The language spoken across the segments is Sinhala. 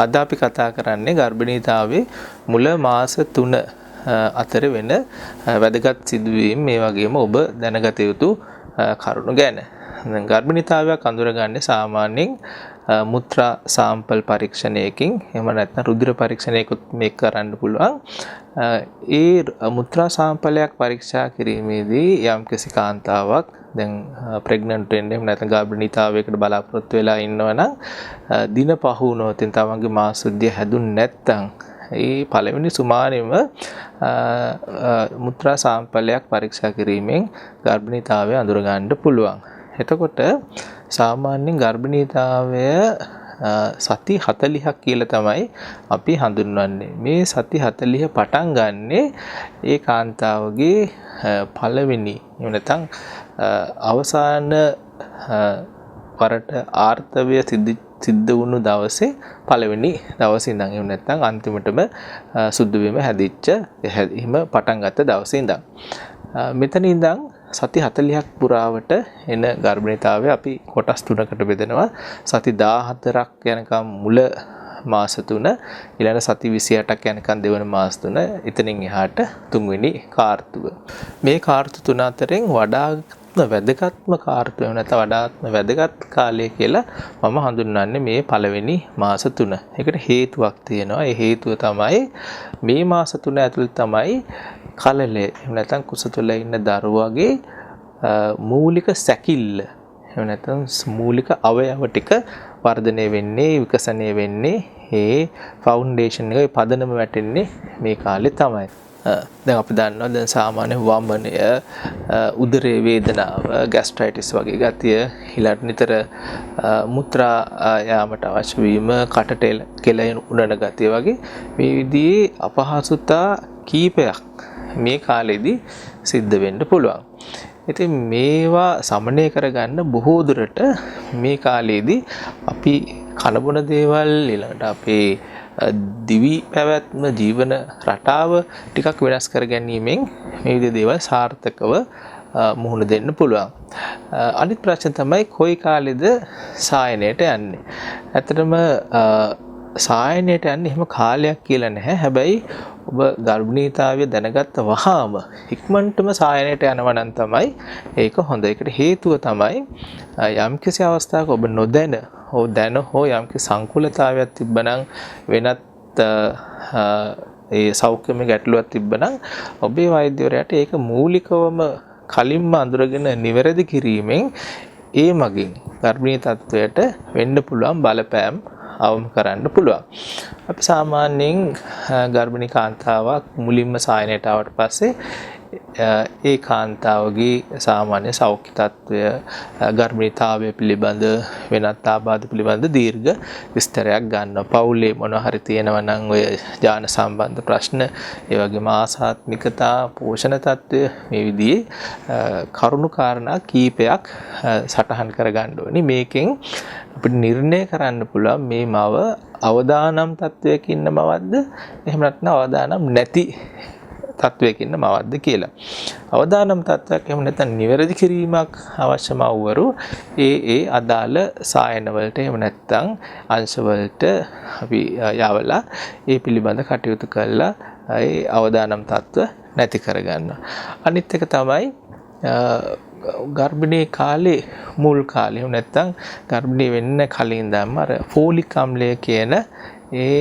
අද අපි කතා කරන්නේ ගර්භණීතාවයේ මුල මාස 3 අතර වෙන වැදගත් සිදුවීම් මේ වගේම ඔබ දැනගත යුතු කරුණු ගැන. දැන් ගර්භණීතාවයක් අඳුරගන්නේ සාමාන්‍යයෙන් මුත්‍රා සාම්පල් පරීක්ෂණයකින් එහෙම නැත්නම් රුධිර පරීක්ෂණයකුත් මේක කරන්න පුළුවන්. ඒ මුත්‍රා සාම්පලයක් පරීක්ෂා කිරීමේදී යම්කිසි කාන්තාවක් දැන් ප්‍රෙග්නන්ට් වෙන්නේ එහෙම නැත්නම් ගර්භණීතාවයකට බලාපොරොත්තු වෙලා ඉන්නවනම් දින 5 වුණොත් තමන්ගේ මාසුද්ධිය හැදුන්නේ නැත්නම් ඒ පළවෙනි සුමානෙම මුත්‍රා සාම්පලයක් පරීක්ෂා කිරීමෙන් ගර්භණීතාවය අඳුර ගන්න පුළුවන්. එතකොට සාමාන්‍යයෙන් ගර්භණීතාවය සති 40ක් කියලා තමයි අපි හඳුන්වන්නේ. මේ සති 40 පටන් ගන්නෙ ඒ කාන්තාවගේ පළවෙනි එහෙම නැත්නම් අවසාන වරට ආර්තවය සිද්ධ වුණු දවසේ පළවෙනි දවසේ ඉඳන් එහෙම නැත්නම් අන්තිමටම සුදු වීම හැදිච්ච එහෙම පටන් ගත්ත දවසේ ඉඳන් මෙතන ඉඳන් සති 40ක් පුරාවට එන ගර්භණීතාවය අපි කොටස් තුනකට බෙදනවා. සති 14ක් යනකම් මුල මාස 3 ඊළඟ සති 28ක් යනකම් දෙවන මාස 3 එතනින් එහාට තුන්වෙනි කාර්තුව. මේ කාර්තු තුන අතරින් වඩාත්ම වැදගත්ම කාර්තුව නැත්නම් වඩාත්ම වැදගත් කාලය කියලා මම හඳුන්වන්නේ මේ පළවෙනි මාස 3. ඒකට හේතුවක් තියෙනවා. ඒ හේතුව තමයි මේ මාස 3 ඇතුළත තමයි කලලේ එහෙම නැත්නම් කුස තුළ ඉන්න දරුවගේ මූලික සැකිල්ල එහෙම නැත්නම් මූලික අවයව ටික වර්ධනය වෙන්නේ විකසනය වෙන්නේ ඒ ෆවුන්ඩේෂන් එකේ පදනම වැටෙන්නේ මේ කාලේ තමයි. දැන් අපි දන්නවා දැන් සාමාන්‍ය වමනය උදරයේ වේදනාව ગેස්ට්‍රයිටිස් වගේ ගතිය ඊළඟ නිතර මුත්‍රා යාමට අවශ්‍ය වීම කටට කෙලෙන උඩන ගතිය වගේ මේ විදිහේ අපහසුතා කීපයක් මේ කාලෙදී සිද්ධ වෙන්න පුළුවන්. ඉතින් මේවා සමනය කරගන්න බොහෝ දුරට මේ කාලෙදී අපි කනබොන දේවල් ඊළඟට අපේ දිවි පැවැත්ම ජීවන රටාව ටිකක් වෙනස් කර ගැනීමෙන් මේ විදිහේ දේවල් සාර්ථකව මුහුණ දෙන්න පුළුවන්. අනිත් ප්‍රශ්න තමයි කොයි කාලෙද සායනයට යන්නේ. ඇත්තටම සායනයට යන්නේ එහෙම කාලයක් කියලා නැහැ. හැබැයි ඔබ ගර්භණීතාවය දැනගත්ත වහාම ඉක්මනටම සායනයට යනවා නම් තමයි ඒක හොඳ. ඒකට හේතුව තමයි යම්කිසි අවස්ථාවක ඔබ නොදැන හෝ දැන හෝ යම්කිසි සංකූලතාවයක් තිබ්බනම් වෙනත් ඒ සෞඛ්‍යමය ගැටලුවක් තිබ්බනම් ඔබේ වෛද්‍යවරයාට ඒක මූලිකවම කලින්ම අඳුරගෙන නිවැරදි කිරීමෙන් ඒ මගින් ගර්භණී තත්වයට වෙන්න පුළුවන් බලපෑම් අවම කරන්න පුළුවන්. අපි සාමාන්‍යයෙන් ගර්භණී කාන්තාවක් මුලින්ම සායනයට ආවට පස්සේ ඒ කාන්තාවගේ සාමාන්‍ය සෞඛ්‍ය තත්ත්වය ගර්භණීතාවය පිළිබඳ වෙනත් ආබාධ පිළිබඳ දීර්ඝ විස්තරයක් ගන්නවා. පවුලේ මොනවා හරි තියෙනවා නම් ඔය ජාන සම්බන්ධ ප්‍රශ්න, ඒ වගේම ආසාත්මිකතා, පෝෂණ තත්ත්වය මේ විදිහේ කරුණු කාරණා කීපයක් සටහන් කරගන්න ඕනේ. මේකෙන් අපිට නිර්ණය කරන්න පුළුවන් මේ මව අවදානම් තත්වයක ඉන්න මවක්ද එහෙම නැත්නම් අවදානම් නැති තත්වයක ඉන්න මවක්ද කියලා. අවදානම් තත්වයක් එහෙම නැත්නම් නිවැරදි කිරීමක් අවශ්‍ය මව්වරු ඒ අදාළ සායන වලට එහෙම නැත්නම් අංශ වලට අපි යවලා ඒ පිළිබඳ කටයුතු කළා ඒ අවදානම් තත්ව නැති කරගන්නවා. අනිත් එක තමයි ගර්භණී කාලේ මුල් කාලේ එහෙම නැත්නම් ගර්භණී වෙන්න කලින් දැම්ම අර ෆෝලික් අම්ලය කියන ඒ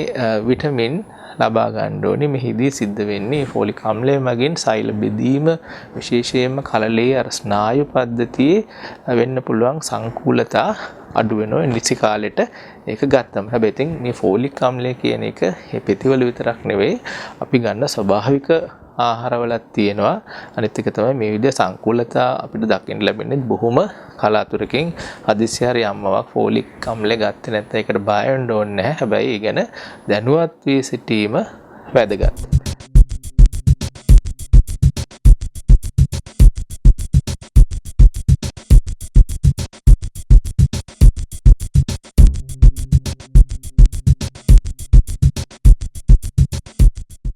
විටමින් ලබා ගන්න ඕනේ. මෙහිදී සිද්ධ වෙන්නේ ෆෝලික් අම්ලය මගින් සෛල බෙදීම විශේෂයෙන්ම කලලේ අර ස්නායු පද්ධතියේ වෙන්න පුළුවන් සංකූලතා අඩු වෙනවා නිසි කාලෙට ඒක ගත්තම. හැබැයි ඉතින් මේ ෆෝලික් අම්ලය කියන එක මේ පෙතිවල විතරක් නෙවෙයි අපි ගන්න ස්වභාවික ආහාරවලත් තියෙනවා. අනිත් එක තමයි මේ විදිහ සංකූලතා අපිට දකින්න ලැබෙන්නේ බොහොම කලාතුරකින්. හදිස්සිය හරි අම්මාවක් ෆෝලික් අම්ලය ගත්තේ නැත්නම් ඒකට බය වෙන්න ඕනේ නැහැ. හැබැයි ඒ ගැන දැනුවත් වී සිටීම වැදගත්.